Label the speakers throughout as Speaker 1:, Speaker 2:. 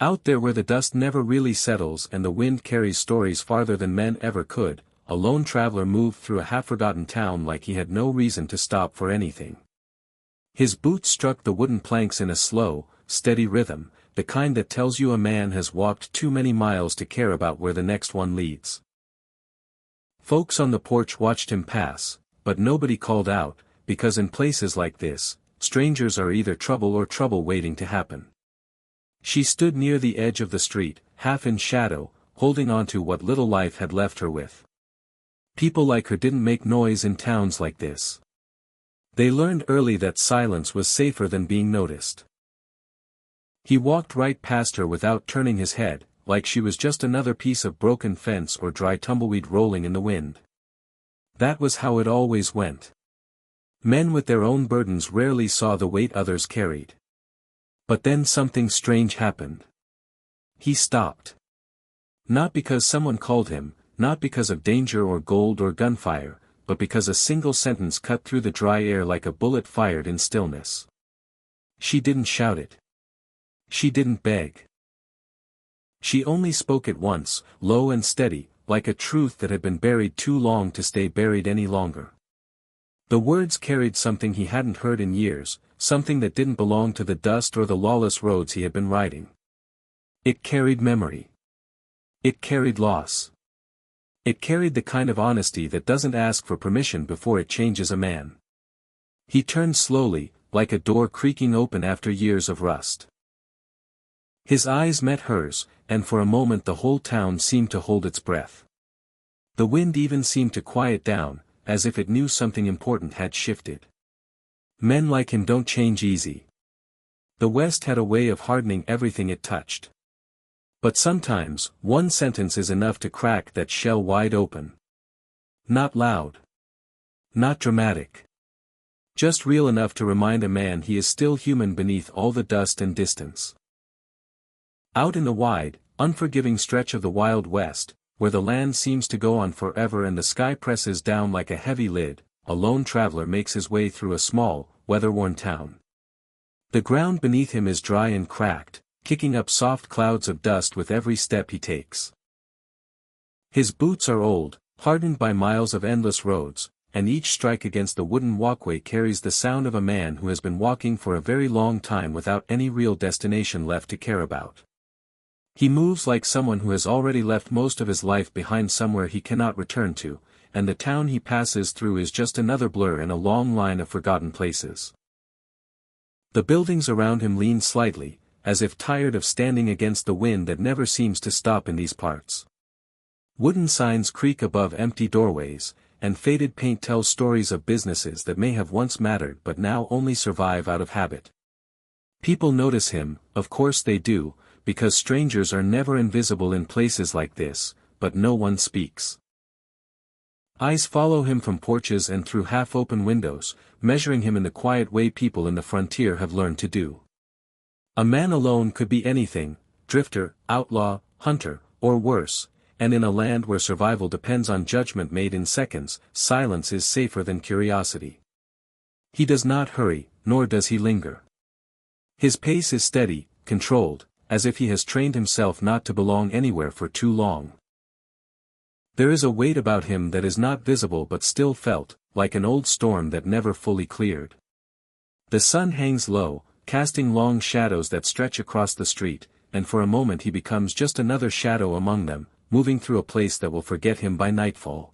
Speaker 1: Out there where the dust never really settles and the wind carries stories farther than men ever could, a lone traveler moved through a half-forgotten town like he had no reason to stop for anything. His boots struck the wooden planks in a slow, steady rhythm, the kind that tells you a man has walked too many miles to care about where the next one leads. Folks on the porch watched him pass, but nobody called out, because in places like this, strangers are either trouble or trouble waiting to happen. She stood near the edge of the street, half in shadow, holding on to what little life had left her with. People like her didn't make noise in towns like this. They learned early that silence was safer than being noticed. He walked right past her without turning his head, like she was just another piece of broken fence or dry tumbleweed rolling in the wind. That was how it always went. Men with their own burdens rarely saw the weight others carried. But then something strange happened. He stopped. Not because someone called him, not because of danger or gold or gunfire, but because a single sentence cut through the dry air like a bullet fired in stillness. She didn't shout it. She didn't beg. She only spoke it once, low and steady, like a truth that had been buried too long to stay buried any longer. The words carried something he hadn't heard in years, something that didn't belong to the dust or the lawless roads he had been riding. It carried memory. It carried loss. It carried the kind of honesty that doesn't ask for permission before it changes a man. He turned slowly, like a door creaking open after years of rust. His eyes met hers, and for a moment the whole town seemed to hold its breath. The wind even seemed to quiet down, as if it knew something important had shifted. Men like him don't change easy. The West had a way of hardening everything it touched. But sometimes, one sentence is enough to crack that shell wide open. Not loud. Not dramatic. Just real enough to remind a man he is still human beneath all the dust and distance. Out in the wide, unforgiving stretch of the Wild West, where the land seems to go on forever and the sky presses down like a heavy lid, a lone traveler makes his way through a small, weather-worn town. The ground beneath him is dry and cracked, kicking up soft clouds of dust with every step he takes. His boots are old, hardened by miles of endless roads, and each strike against the wooden walkway carries the sound of a man who has been walking for a very long time without any real destination left to care about. He moves like someone who has already left most of his life behind somewhere he cannot return to, and the town he passes through is just another blur in a long line of forgotten places. The buildings around him lean slightly, as if tired of standing against the wind that never seems to stop in these parts. Wooden signs creak above empty doorways, and faded paint tells stories of businesses that may have once mattered but now only survive out of habit. People notice him, of course they do, because strangers are never invisible in places like this, but no one speaks. Eyes follow him from porches and through half-open windows, measuring him in the quiet way people in the frontier have learned to do. A man alone could be anything, drifter, outlaw, hunter, or worse, and in a land where survival depends on judgment made in seconds, silence is safer than curiosity. He does not hurry, nor does he linger. His pace is steady, controlled, as if he has trained himself not to belong anywhere for too long. There is a weight about him that is not visible but still felt, like an old storm that never fully cleared. The sun hangs low, casting long shadows that stretch across the street, and for a moment he becomes just another shadow among them, moving through a place that will forget him by nightfall.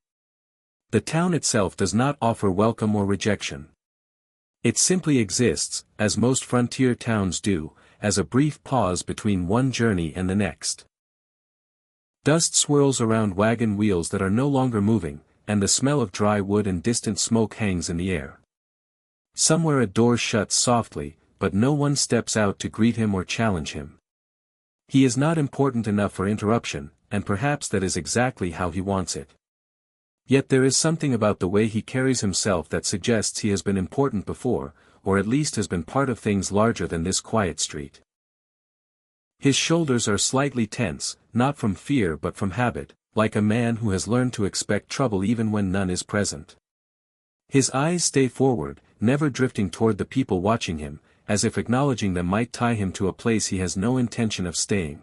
Speaker 1: The town itself does not offer welcome or rejection. It simply exists, as most frontier towns do, as a brief pause between one journey and the next. Dust swirls around wagon wheels that are no longer moving, and the smell of dry wood and distant smoke hangs in the air. Somewhere a door shuts softly, but no one steps out to greet him or challenge him. He is not important enough for interruption, and perhaps that is exactly how he wants it. Yet there is something about the way he carries himself that suggests he has been important before, or at least has been part of things larger than this quiet street. His shoulders are slightly tense, not from fear but from habit, like a man who has learned to expect trouble even when none is present. His eyes stay forward, never drifting toward the people watching him, as if acknowledging them might tie him to a place he has no intention of staying.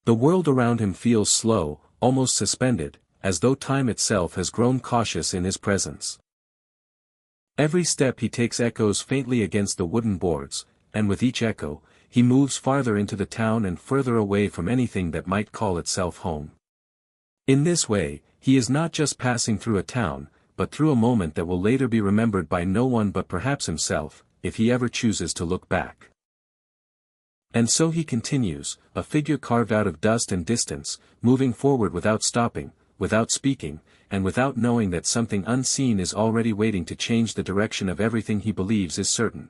Speaker 1: The world around him feels slow, almost suspended, as though time itself has grown cautious in his presence. Every step he takes echoes faintly against the wooden boards, and with each echo, he moves farther into the town and further away from anything that might call itself home. In this way, he is not just passing through a town, but through a moment that will later be remembered by no one but perhaps himself, if he ever chooses to look back. And so he continues, a figure carved out of dust and distance, moving forward without stopping, without speaking, and without knowing that something unseen is already waiting to change the direction of everything he believes is certain.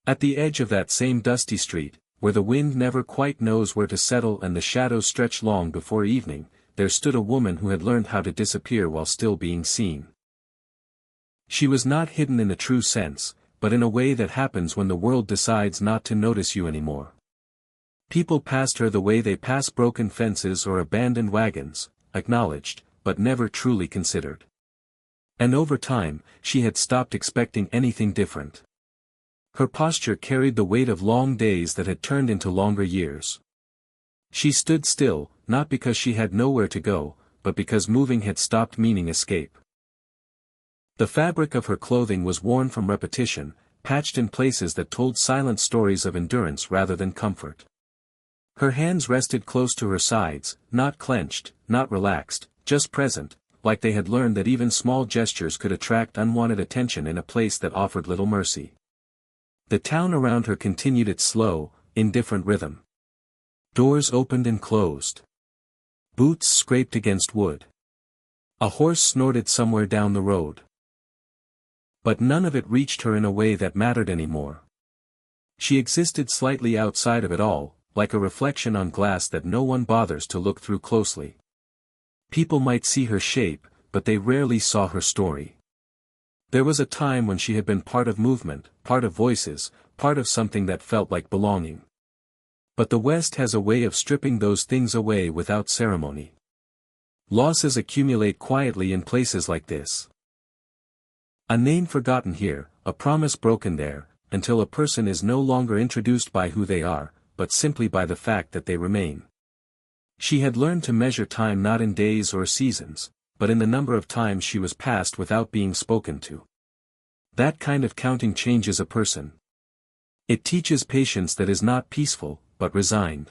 Speaker 1: At the edge of that same dusty street, where the wind never quite knows where to settle and the shadows stretch long before evening, there stood a woman who had learned how to disappear while still being seen. She was not hidden in the true sense, but in a way that happens when the world decides not to notice you anymore. People passed her the way they pass broken fences or abandoned wagons, acknowledged, but never truly considered. And over time, she had stopped expecting anything different. Her posture carried the weight of long days that had turned into longer years. She stood still, not because she had nowhere to go, but because moving had stopped meaning escape. The fabric of her clothing was worn from repetition, patched in places that told silent stories of endurance rather than comfort. Her hands rested close to her sides, not clenched, not relaxed, just present, like they had learned that even small gestures could attract unwanted attention in a place that offered little mercy. The town around her continued its slow, indifferent rhythm. Doors opened and closed. Boots scraped against wood. A horse snorted somewhere down the road. But none of it reached her in a way that mattered anymore. She existed slightly outside of it all, like a reflection on glass that no one bothers to look through closely. People might see her shape, but they rarely saw her story. There was a time when she had been part of movement, part of voices, part of something that felt like belonging. But the West has a way of stripping those things away without ceremony. Losses accumulate quietly in places like this. A name forgotten here, a promise broken there, until a person is no longer introduced by who they are, but simply by the fact that they remain. She had learned to measure time not in days or seasons, but in the number of times she was passed without being spoken to. That kind of counting changes a person. It teaches patience that is not peaceful, but resigned.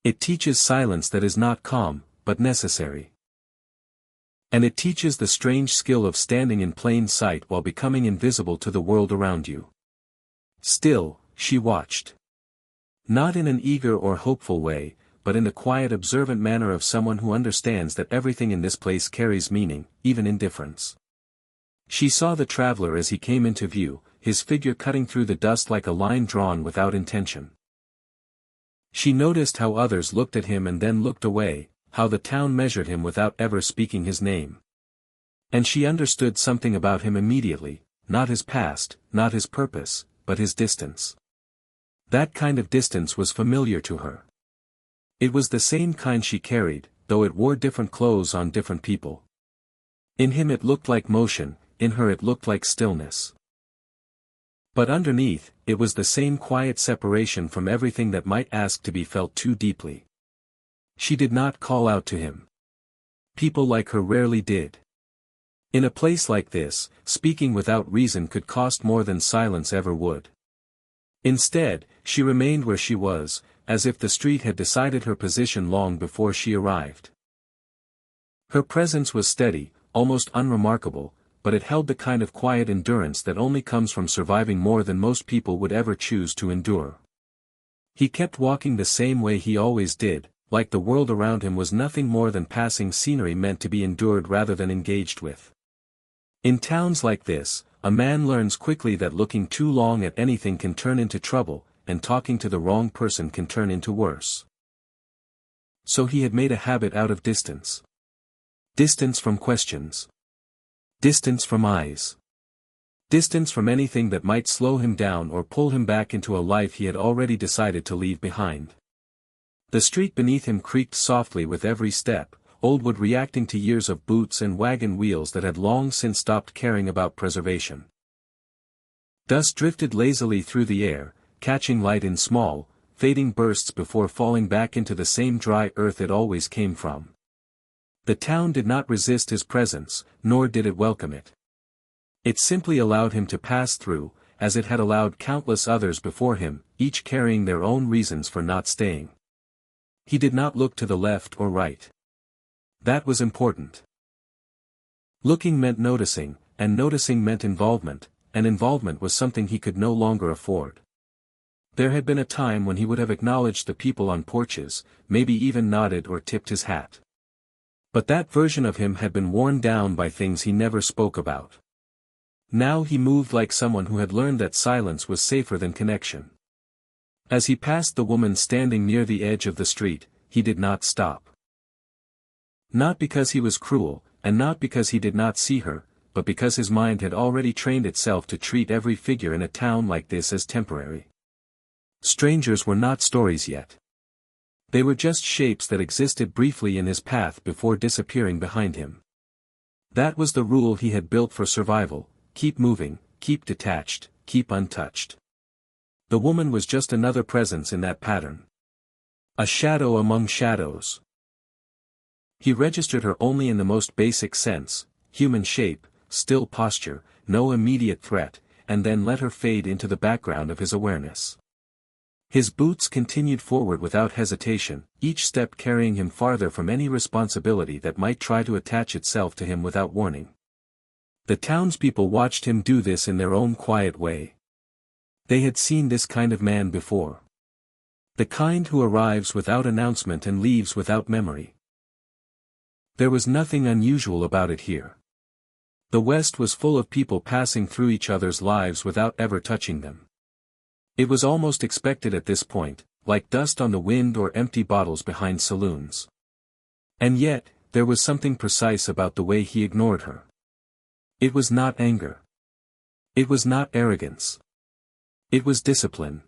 Speaker 1: It teaches silence that is not calm, but necessary. And it teaches the strange skill of standing in plain sight while becoming invisible to the world around you. Still, she watched. Not in an eager or hopeful way, but in the quiet observant manner of someone who understands that everything in this place carries meaning, even indifference. She saw the traveler as he came into view, his figure cutting through the dust like a line drawn without intention. She noticed how others looked at him and then looked away, how the town measured him without ever speaking his name. And she understood something about him immediately, not his past, not his purpose, but his distance. That kind of distance was familiar to her. It was the same kind she carried, though it wore different clothes on different people. In him it looked like motion, in her it looked like stillness. But underneath, it was the same quiet separation from everything that might ask to be felt too deeply. She did not call out to him. People like her rarely did. In a place like this, speaking without reason could cost more than silence ever would. Instead, she remained where she was, as if the street had decided her position long before she arrived. Her presence was steady, almost unremarkable, but it held the kind of quiet endurance that only comes from surviving more than most people would ever choose to endure. He kept walking the same way he always did, like the world around him was nothing more than passing scenery meant to be endured rather than engaged with. In towns like this, a man learns quickly that looking too long at anything can turn into trouble, and talking to the wrong person can turn into worse. So he had made a habit out of distance. Distance from questions. Distance from eyes. Distance from anything that might slow him down or pull him back into a life he had already decided to leave behind. The street beneath him creaked softly with every step, old wood reacting to years of boots and wagon wheels that had long since stopped caring about preservation. Dust drifted lazily through the air, catching light in small, fading bursts before falling back into the same dry earth it always came from. The town did not resist his presence, nor did it welcome it. It simply allowed him to pass through, as it had allowed countless others before him, each carrying their own reasons for not staying. He did not look to the left or right. That was important. Looking meant noticing, and noticing meant involvement, and involvement was something he could no longer afford. There had been a time when he would have acknowledged the people on porches, maybe even nodded or tipped his hat. But that version of him had been worn down by things he never spoke about. Now he moved like someone who had learned that silence was safer than connection. As he passed the woman standing near the edge of the street, he did not stop. Not because he was cruel, and not because he did not see her, but because his mind had already trained itself to treat every figure in a town like this as temporary. Strangers were not stories yet. They were just shapes that existed briefly in his path before disappearing behind him. That was the rule he had built for survival: keep moving, keep detached, keep untouched. The woman was just another presence in that pattern. A shadow among shadows. He registered her only in the most basic sense: human shape, still posture, no immediate threat, and then let her fade into the background of his awareness. His boots continued forward without hesitation, each step carrying him farther from any responsibility that might try to attach itself to him without warning. The townspeople watched him do this in their own quiet way. They had seen this kind of man before. The kind who arrives without announcement and leaves without memory. There was nothing unusual about it here. The West was full of people passing through each other's lives without ever touching them. It was almost expected at this point, like dust on the wind or empty bottles behind saloons. And yet, there was something precise about the way he ignored her. It was not anger. It was not arrogance. It was discipline.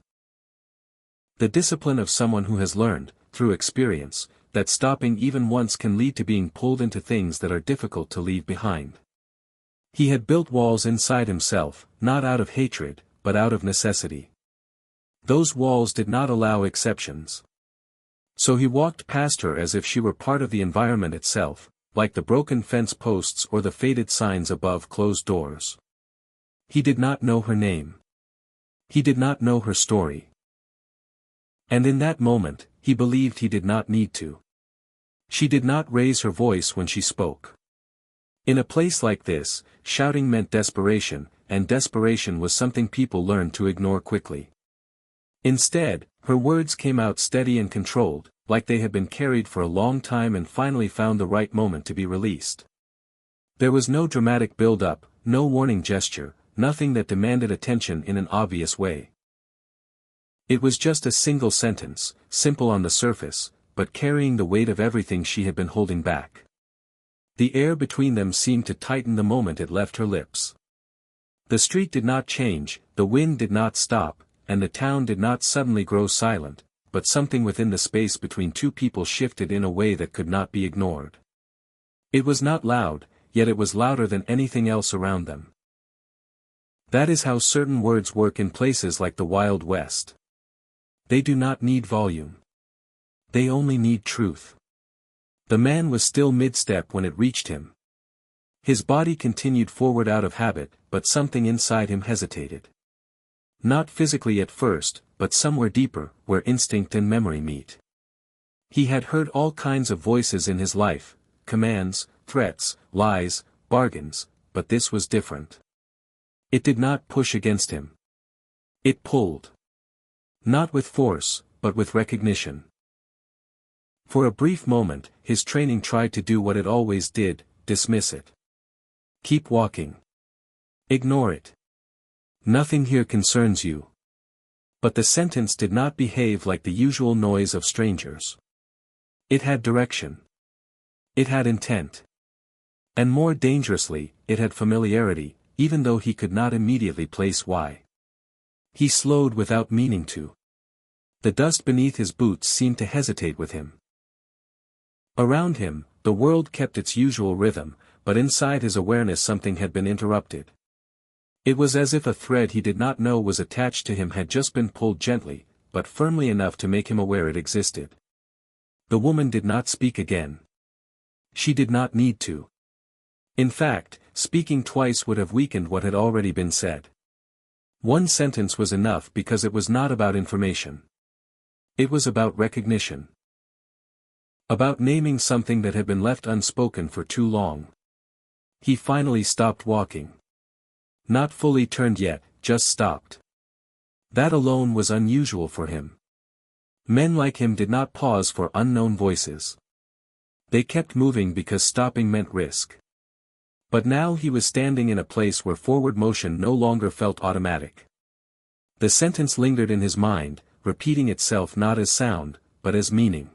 Speaker 1: The discipline of someone who has learned, through experience, that stopping even once can lead to being pulled into things that are difficult to leave behind. He had built walls inside himself, not out of hatred, but out of necessity. Those walls did not allow exceptions. So he walked past her as if she were part of the environment itself, like the broken fence posts or the faded signs above closed doors. He did not know her name. He did not know her story. And in that moment, he believed he did not need to. She did not raise her voice when she spoke. In a place like this, shouting meant desperation, and desperation was something people learned to ignore quickly. Instead, her words came out steady and controlled, like they had been carried for a long time and finally found the right moment to be released. There was no dramatic build-up, no warning gesture, nothing that demanded attention in an obvious way. It was just a single sentence, simple on the surface, but carrying the weight of everything she had been holding back. The air between them seemed to tighten the moment it left her lips. The street did not change, the wind did not stop, and the town did not suddenly grow silent, but something within the space between two people shifted in a way that could not be ignored. It was not loud, yet it was louder than anything else around them. That is how certain words work in places like the Wild West. They do not need volume. They only need truth. The man was still mid-step when it reached him. His body continued forward out of habit, but something inside him hesitated. Not physically at first, but somewhere deeper, where instinct and memory meet. He had heard all kinds of voices in his life, commands, threats, lies, bargains, but this was different. It did not push against him. It pulled. Not with force, but with recognition. For a brief moment, his training tried to do what it always did: dismiss it. Keep walking. Ignore it. Nothing here concerns you. But the sentence did not behave like the usual noise of strangers. It had direction. It had intent. And more dangerously, it had familiarity, even though he could not immediately place why. He slowed without meaning to. The dust beneath his boots seemed to hesitate with him. Around him, the world kept its usual rhythm, but inside his awareness something had been interrupted. It was as if a thread he did not know was attached to him had just been pulled gently, but firmly enough to make him aware it existed. The woman did not speak again. She did not need to. In fact, speaking twice would have weakened what had already been said. One sentence was enough because it was not about information. It was about recognition. About naming something that had been left unspoken for too long. He finally stopped walking. Not fully turned yet, just stopped. That alone was unusual for him. Men like him did not pause for unknown voices. They kept moving because stopping meant risk. But now he was standing in a place where forward motion no longer felt automatic. The sentence lingered in his mind, repeating itself not as sound, but as meaning.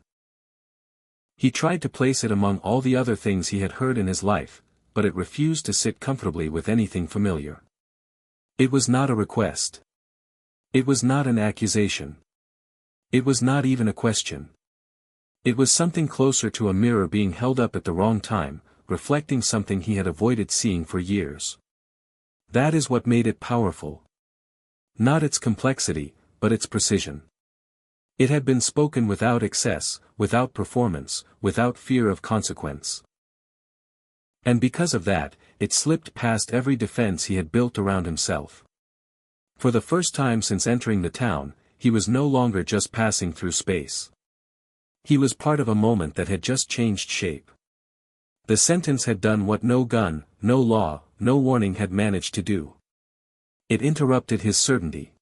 Speaker 1: He tried to place it among all the other things he had heard in his life, but it refused to sit comfortably with anything familiar. It was not a request. It was not an accusation. It was not even a question. It was something closer to a mirror being held up at the wrong time, reflecting something he had avoided seeing for years. That is what made it powerful. Not its complexity, but its precision. It had been spoken without excess, without performance, without fear of consequence. And because of that, it slipped past every defense he had built around himself. For the first time since entering the town, he was no longer just passing through space. He was part of a moment that had just changed shape. The sentence had done what no gun, no law, no warning had managed to do. It interrupted his certainty.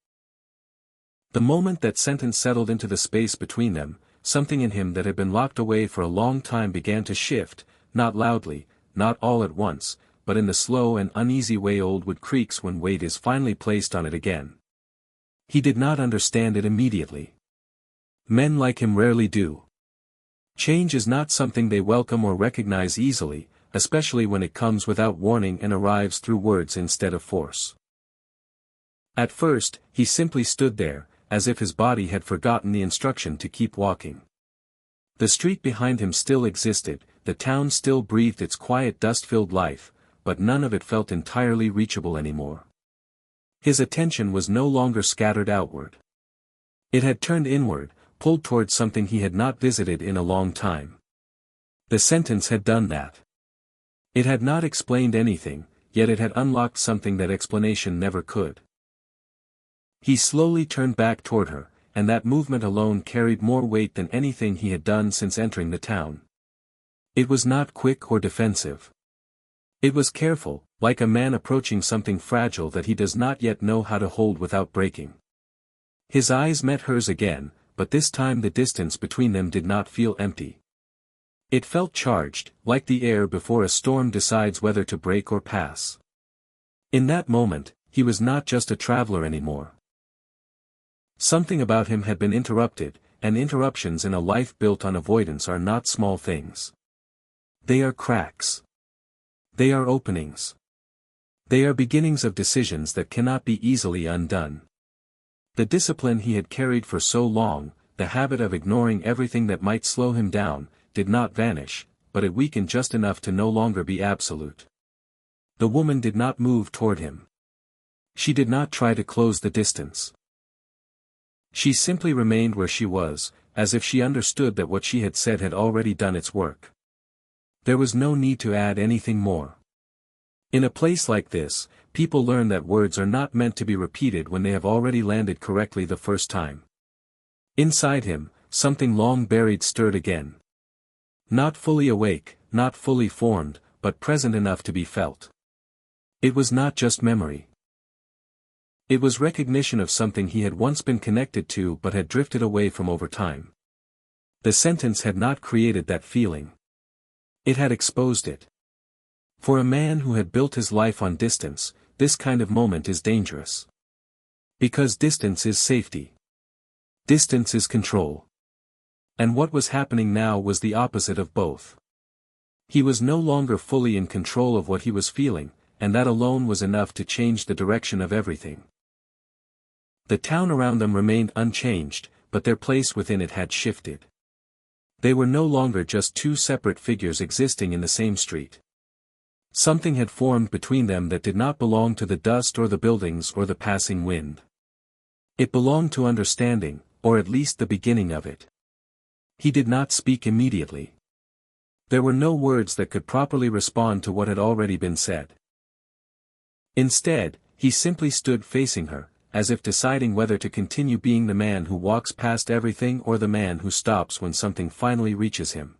Speaker 1: The moment that sentence settled into the space between them, something in him that had been locked away for a long time began to shift, not loudly, not all at once, but in the slow and uneasy way old wood creaks when weight is finally placed on it again. He did not understand it immediately. Men like him rarely do. Change is not something they welcome or recognize easily, especially when it comes without warning and arrives through words instead of force. At first, he simply stood there, as if his body had forgotten the instruction to keep walking. The street behind him still existed, the town still breathed its quiet dust-filled life, but none of it felt entirely reachable anymore. His attention was no longer scattered outward. It had turned inward, pulled towards something he had not visited in a long time. The sentence had done that. It had not explained anything, yet it had unlocked something that explanation never could. He slowly turned back toward her, and that movement alone carried more weight than anything he had done since entering the town. It was not quick or defensive. It was careful, like a man approaching something fragile that he does not yet know how to hold without breaking. His eyes met hers again, but this time the distance between them did not feel empty. It felt charged, like the air before a storm decides whether to break or pass. In that moment, he was not just a traveler anymore. Something about him had been interrupted, and interruptions in a life built on avoidance are not small things. They are cracks. They are openings. They are beginnings of decisions that cannot be easily undone. The discipline he had carried for so long, the habit of ignoring everything that might slow him down, did not vanish, but it weakened just enough to no longer be absolute. The woman did not move toward him. She did not try to close the distance. She simply remained where she was, as if she understood that what she had said had already done its work. There was no need to add anything more. In a place like this, people learn that words are not meant to be repeated when they have already landed correctly the first time. Inside him, something long buried stirred again. Not fully awake, not fully formed, but present enough to be felt. It was not just memory. It was recognition of something he had once been connected to but had drifted away from over time. The sentence had not created that feeling. It had exposed it. For a man who had built his life on distance, this kind of moment is dangerous. Because distance is safety. Distance is control. And what was happening now was the opposite of both. He was no longer fully in control of what he was feeling, and that alone was enough to change the direction of everything. The town around them remained unchanged, but their place within it had shifted. They were no longer just two separate figures existing in the same street. Something had formed between them that did not belong to the dust or the buildings or the passing wind. It belonged to understanding, or at least the beginning of it. He did not speak immediately. There were no words that could properly respond to what had already been said. Instead, he simply stood facing her, as if deciding whether to continue being the man who walks past everything or the man who stops when something finally reaches him.